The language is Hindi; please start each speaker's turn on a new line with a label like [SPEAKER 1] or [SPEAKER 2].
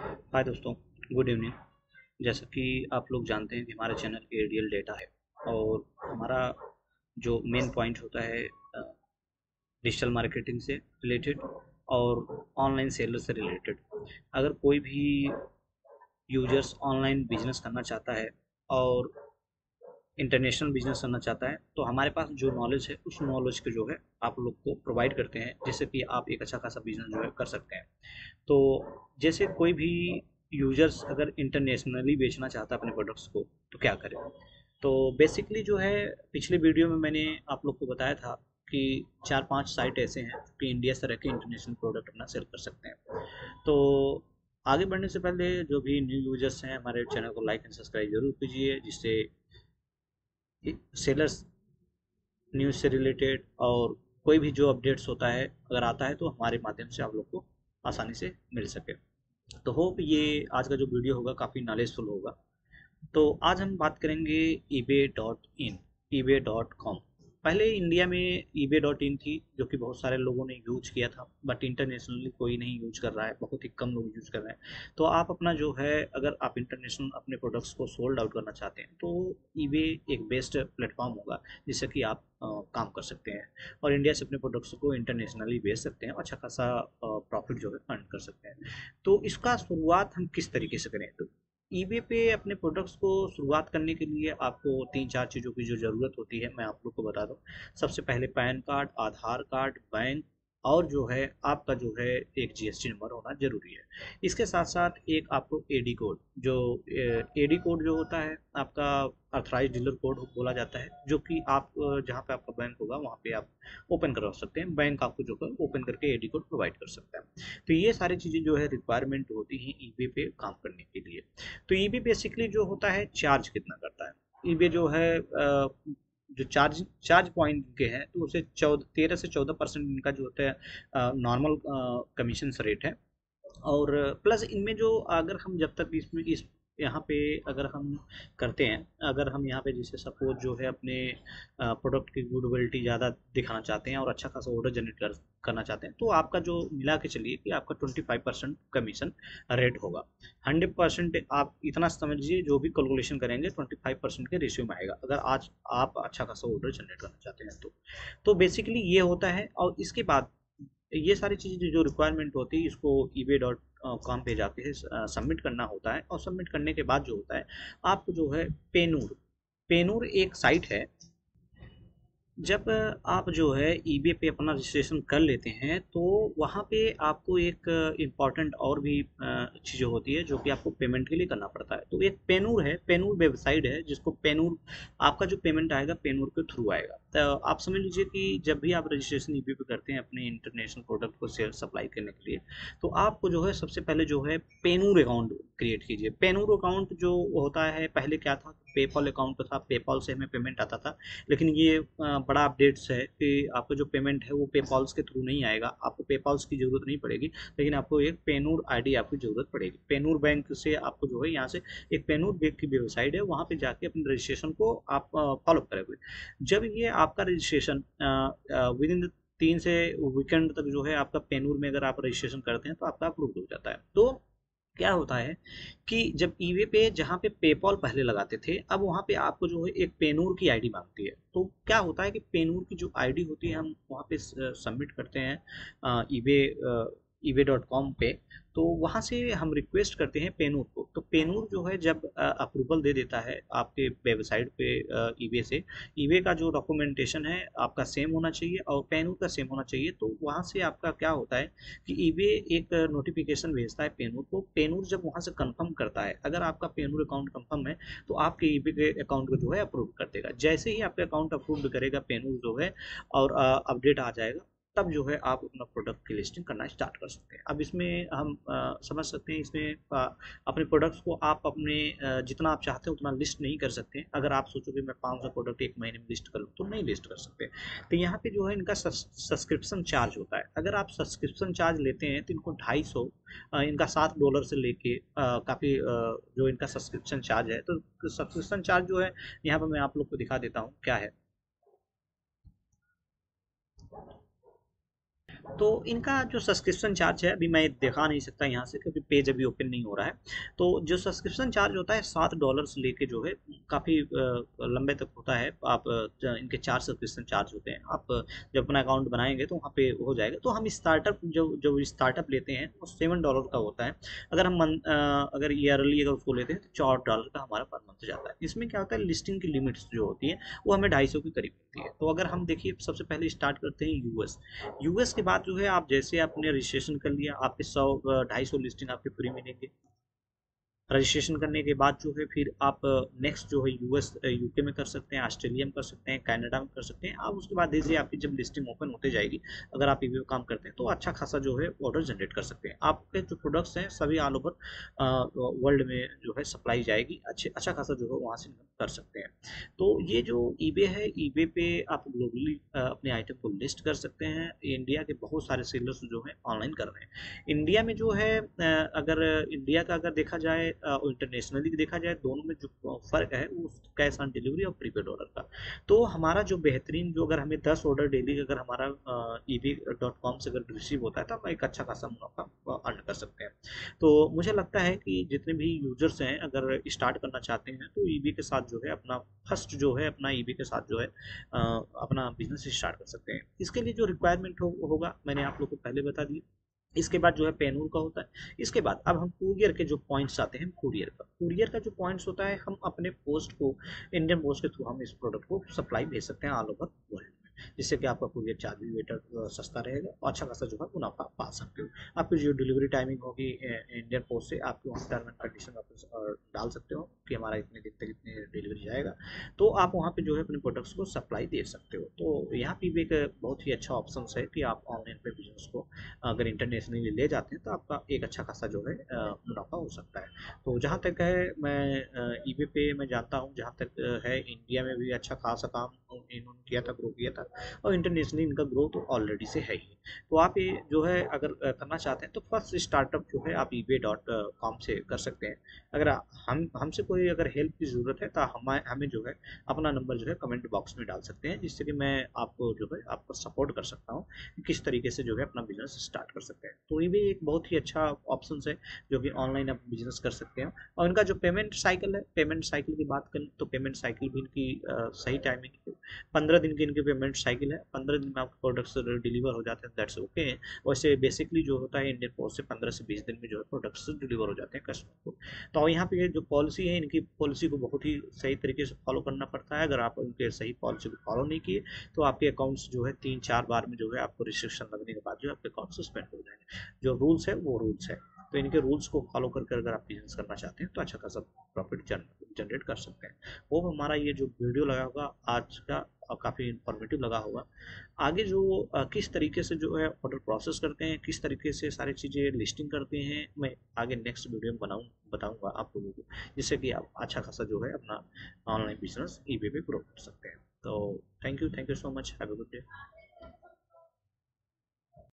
[SPEAKER 1] हाय दोस्तों, गुड इवनिंग। जैसा कि आप लोग जानते हैं कि हमारा चैनल एरियल डेटा है और हमारा जो मेन पॉइंट होता है डिजिटल मार्केटिंग से रिलेटेड और ऑनलाइन सेलर से रिलेटेड। अगर कोई भी यूजर्स ऑनलाइन बिजनेस करना चाहता है और इंटरनेशनल बिजनेस करना चाहता है तो हमारे पास जो नॉलेज है उस नॉलेज को जो है आप लोग को प्रोवाइड करते हैं, जिससे कि आप एक अच्छा खासा बिजनेस जो है कर सकते हैं। तो जैसे कोई भी यूजर्स अगर इंटरनेशनली बेचना चाहता है अपने प्रोडक्ट्स को तो क्या करें। तो बेसिकली जो है पिछले वीडियो में मैंने आप लोग को बताया था कि 4-5 साइट ऐसे हैं जो कि इंडिया से रह के इंटरनेशनल प्रोडक्ट अपना सेल कर सकते हैं। तो आगे बढ़ने से पहले जो भी न्यू यूजर्स हैं हमारे चैनल को लाइक एंड सब्सक्राइब जरूर कीजिए, जिससे सेलर्स न्यूज़ से रिलेटेड और कोई भी जो अपडेट्स होता है अगर आता है तो हमारे माध्यम से आप लोग को आसानी से मिल सके। तो होप ये आज का जो वीडियो होगा काफ़ी नॉलेजफुल होगा। तो आज हम बात करेंगे ईबे.इन, ईबे.कॉम। पहले इंडिया में ईबे.इन थी जो कि बहुत सारे लोगों ने यूज किया था, बट इंटरनेशनली कोई नहीं यूज कर रहा है, बहुत ही कम लोग यूज कर रहे हैं। तो आप अपना जो है अगर आप इंटरनेशनल अपने प्रोडक्ट्स को सोल्ड आउट करना चाहते हैं तो ईबे एक बेस्ट प्लेटफॉर्म होगा जिससे कि आप काम कर सकते हैं और इंडिया से अपने प्रोडक्ट्स को इंटरनेशनली बेच सकते हैं और अच्छा खासा प्रॉफिट जो है अर्न कर सकते हैं। तो इसका शुरुआत हम किस तरीके से करें। तो ईबे पे अपने प्रोडक्ट्स को शुरुआत करने के लिए आपको 3-4 चीज़ों की जो ज़रूरत होती है मैं आप लोग को बता दूँ। सबसे पहले पैन कार्ड, आधार कार्ड, बैंक और जो है आपका जो है एक जीएसटी नंबर होना ज़रूरी है। इसके साथ साथ एक आपको एडी कोड, जो एडी कोड जो होता है आपका अथराइज डीलर कोड बोला जाता है, जो कि आप जहाँ पे आपका बैंक होगा वहाँ पे आप ओपन करवा सकते हैं। बैंक आपको जो है ओपन करके एडी कोड प्रोवाइड कर सकता है। तो ये सारी चीज़ें जो है रिक्वायरमेंट होती हैं ईबे पे काम करने के लिए। तो ईबे बेसिकली जो होता है चार्ज कितना करता है। ईबे जो है जो चार्ज चार्ज पॉइंट के हैं तो उसे 13 से 14% इनका जो होता है नॉर्मल कमीशन रेट है। और प्लस इनमें जो अगर हम जब तक इसमें इस यहाँ पे अगर हम करते हैं, अगर हम यहाँ पे जैसे सपोज जो है अपने प्रोडक्ट की गुडविलिटी ज़्यादा दिखाना चाहते हैं और अच्छा खासा ऑर्डर जनरेट करना चाहते हैं तो आपका जो मिला के चलिए कि आपका 25% कमीशन रेट होगा। 100% आप इतना समझिए, जो भी कैलकुलेशन करेंगे 25% के रेशियो में आएगा अगर आज आप अच्छा खासा ऑर्डर जनरेट करना चाहते हैं तो बेसिकली ये होता है। और इसके बाद ये सारी चीज़ें जो रिक्वायरमेंट होती है इसको ईबे.कॉम पे जाके सबमिट करना होता है और सबमिट करने के बाद जो होता है आपको जो है पेनूर पेनूर एक साइट है। जब आप जो है ईबे पे अपना रजिस्ट्रेशन कर लेते हैं तो वहाँ पे आपको एक इम्पॉर्टेंट और भी चीज़ें होती है जो कि आपको पेमेंट के लिए करना पड़ता है। तो एक पेनूर है, पेनूर वेबसाइट है जिसको पेनूर आपका जो पेमेंट आएगा पेनूर के थ्रू आएगा। तो आप समझ लीजिए कि जब भी आप रजिस्ट्रेशन ईबे पे करते हैं अपने इंटरनेशनल प्रोडक्ट को सेल सप्लाई करने के लिए तो आपको जो है सबसे पहले जो है पेनूर अकाउंट क्रिएट कीजिए। पेनूर अकाउंट जो होता है, पहले क्या था, पेपॉल अकाउंट था, पेपॉल से हमें पेमेंट आता था। लेकिन ये बड़ा अपडेट्स है कि आपका जो पेमेंट है वो पेपॉल्स के थ्रू नहीं आएगा, आपको पेपॉल्स की ज़रूरत नहीं पड़ेगी, लेकिन आपको एक पेनूर आईडी आपकी ज़रूरत पड़ेगी। पेनूर बैंक से आपको जो है यहाँ से एक पेनूर बैंक की वेबसाइट है, वहाँ पे जाके अपने रजिस्ट्रेशन को आप फॉलो करेंगे। जब ये आपका रजिस्ट्रेशन विद इन 3 से वीकेंड तक जो है आपका पेनूर में अगर आप रजिस्ट्रेशन करते हैं तो आपका अप्रूव हो जाता है। तो क्या होता है कि जब ईवे पे जहाँ पे पेपॉल पहले लगाते थे अब वहाँ पे आपको जो है एक पेनूर की आईडी मांगती है। तो क्या होता है कि पेनूर की जो आईडी होती है हम वहाँ पे सबमिट करते हैं ईबे ईबे.कॉम पे। तो वहाँ से हम रिक्वेस्ट करते हैं पेनूर को, तो पेनूर जो है जब अप्रूवल दे देता है आपके वेबसाइट पे ईबे से, ईबे का जो डॉक्यूमेंटेशन है आपका सेम होना चाहिए और पेनूर का सेम होना चाहिए। तो वहाँ से आपका क्या होता है कि ईबे एक नोटिफिकेशन भेजता है पेनूर को। पेनूर जब वहाँ से कंफर्म करता है, अगर आपका पेनूर अकाउंट कंफर्म है तो आपके ईबे के अकाउंट को जो है अप्रूव कर देगा। जैसे ही आपका अकाउंट अप्रूव करेगा पेनूर जो है और अपडेट आ जाएगा, तब जो है आप अपना प्रोडक्ट की लिस्टिंग करना स्टार्ट कर सकते हैं। अब इसमें हम समझ सकते हैं, इसमें अपने प्रोडक्ट्स को आप अपने जितना आप चाहते हैं उतना लिस्ट नहीं कर सकते हैं। अगर आप सोचोगे मैं 500 प्रोडक्ट एक महीने में लिस्ट करूँ तो नहीं लिस्ट कर सकते। तो यहाँ पे जो है इनका सब्सक्रिप्शन चार्ज होता है। अगर आप सब्सक्रिप्शन चार्ज लेते हैं तो इनको 250 इनका $7 से लेके काफ़ी जो इनका सब्सक्रिप्शन चार्ज है। तो सब्सक्रिप्शन चार्ज जो है यहाँ पर मैं आप लोग को दिखा देता हूँ क्या है। तो इनका जो सब्सक्रिप्शन चार्ज है अभी मैं दिखा नहीं सकता यहाँ से क्योंकि पेज अभी ओपन नहीं हो रहा है। तो जो सब्सक्रिप्शन चार्ज होता है $7 से लेके जो है काफ़ी लंबे तक होता है। आप इनके 4 सब्सक्रिप्शन चार्ज होते हैं। आप जब अपना अकाउंट बनाएंगे तो वहाँ पे हो जाएगा। तो हम स्टार्टअप जो जो स्टार्टअप लेते हैं वो $7 का होता है। अगर हम अगर ईयरली अगर उसको लेते हैं तो $4 का हमारा पर मंथ जाता है। इसमें क्या होता है, लिस्टिंग की लिमिट्स जो होती है वो हमें 250 के करीब होती है। तो अगर हम देखिए सबसे पहले स्टार्ट करते हैं यूएस के बाद जो है आप जैसे आपने रजिस्ट्रेशन कर लिया, आपके 100 250 लिस्टिंग आपके फ्री मिलेंगे। रजिस्ट्रेशन करने के बाद जो है फिर आप नेक्स्ट जो है यूएस यूके में कर सकते हैं, ऑस्ट्रेलिया में कर सकते हैं, कनाडा में कर सकते हैं। आप उसके बाद देखिए आपकी जब लिस्टिंग ओपन होते जाएगी, अगर आप ईबे में काम करते हैं तो अच्छा खासा जो है ऑर्डर जनरेट कर सकते हैं। आपके जो प्रोडक्ट्स हैं सभी ऑल ओवर वर्ल्ड में जो है सप्लाई जाएगी, अच्छा खासा जो है वहाँ से कर सकते हैं। तो ये जो ईबे है, ईबे पे आप ग्लोबली अपने आइटम को लिस्ट कर सकते हैं। इंडिया के बहुत सारे सेलर्स जो हैं ऑनलाइन कर रहे हैं। इंडिया में जो है अगर इंडिया का अगर देखा जाए और इंटरनेशनली देखा जाए, दोनों में जो फ़र्क है वो कैश ऑन डिलीवरी और प्रीपेड ऑर्डर का। तो हमारा जो बेहतरीन जो अगर हमें 10 ऑर्डर डेली अगर हमारा ईबी.com से अगर रिसीव होता है तो हम एक अच्छा खासा मुनाफा अर्न कर सकते हैं। तो मुझे लगता है कि जितने भी यूजर्स हैं अगर स्टार्ट करना चाहते हैं तो ईबी के साथ जो है अपना फर्स्ट जो है अपना ईबी के साथ जो है अपना बिजनेस स्टार्ट कर सकते हैं। इसके लिए जो रिक्वायरमेंट होगा मैंने आप लोग को पहले बता दिया। इसके बाद जो है पेनूल का होता है। इसके बाद अब हम कुरियर के जो पॉइंट्स आते हैं, कुरियर का जो पॉइंट्स होता है, हम अपने पोस्ट को इंडियन पोस्ट के थ्रू हम इस प्रोडक्ट को सप्लाई भेज सकते हैं ऑल ओवर वर्ल्ड में, जिससे कि आपका कुरियर चार्ज भी बेटर सस्ता रहेगा और अच्छा खासा जो है मुनाफा पा सकते हो। आपकी जो डिलीवरी टाइमिंग होगी इंडियन पोस्ट से, आपके वहाँ टर्म एंड कंडीशन आप डाल सकते हो कि हमारा इतने दिन तक इतने डिलीवरी जाएगा। तो आप वहाँ पे जो है अपने प्रोडक्ट्स को सप्लाई दे सकते हो। तो यहाँ पे भी एक बहुत ही अच्छा ऑप्शन है कि आप ऑनलाइन पे बिजनेस को अगर इंटरनेशनली ले जाते हैं तो आपका एक अच्छा खासा जो है मुनाफा हो सकता है। तो जहाँ तक है मैं ईबे पे मैं जानता हूँ, जहाँ तक है इंडिया में भी अच्छा खासा काम इन्होंने किया था, ग्रो किया था, और इंटरनेशनली इनका ग्रो तो ऑलरेडी से है ही। तो आप ये जो है अगर करना चाहते हैं तो फर्स्ट स्टार्टअप जो है आप ईबे.com से कर सकते हैं। अगर हम हमसे कोई अगर हेल्प की ज़रूरत है तो हमें जो है अपना नंबर जो है कमेंट बॉक्स में डाल सकते हैं, जिससे कि मैं आपको जो है आपको सपोर्ट कर सकता हूँ कि किस तरीके से जो है अपना बिजनेस स्टार्ट कर सकते हैं। तो ये भी एक बहुत ही अच्छा ऑप्शन है जो कि ऑनलाइन आप बिजनेस कर सकते हैं। और इनका जो पेमेंट साइकिल है, पेमेंट साइकिल की बात करें तो पेमेंट साइकिल भी इनकी सही टाइमिंग है। 15 दिन की इनकी पेमेंट साइकिल है। 15 दिन में आपके प्रोडक्ट्स डिलीवर हो जाते हैं, दैट्स ओके। वैसे बेसिकली जो होता है इंडियन पोस्ट से 15 से 20 दिन में जो है प्रोडक्ट्स डिलीवर हो जाते हैं कस्टमर को। तो यहाँ पे जो पॉलिसी है, इनकी पॉलिसी को बहुत ही सही तरीके से फॉलो करना पड़ता है। अगर आप उनके सही पॉलिसी को फॉलो नहीं किए तो आपके अकाउंट्स जो है 3-4 बार में जो है आपको रिस्ट्रिक्शन लगने के बाद जो है आपके अकाउंट सस्पेंड हो जाएंगे। जो रूल्स है वो रूल्स है। तो इनके रूल्स को फॉलो करके अगर आप बिजनेस करना चाहते हैं तो अच्छा खासा प्रॉफिट जनरेट कर सकते हैं। वो हमारा ये जो वीडियो लगा होगा आज का काफ़ी इंफॉर्मेटिव लगा होगा। आगे जो किस तरीके से जो है ऑर्डर प्रोसेस करते हैं, किस तरीके से सारी चीज़ें लिस्टिंग करते हैं, मैं आगे नेक्स्ट वीडियो में बताऊंगा आप लोगों को, जिससे कि आप अच्छा खासा जो है अपना ऑनलाइन बिजनेस ईबे पे ग्रो कर सकते हैं। तो thank you so much, have a good day.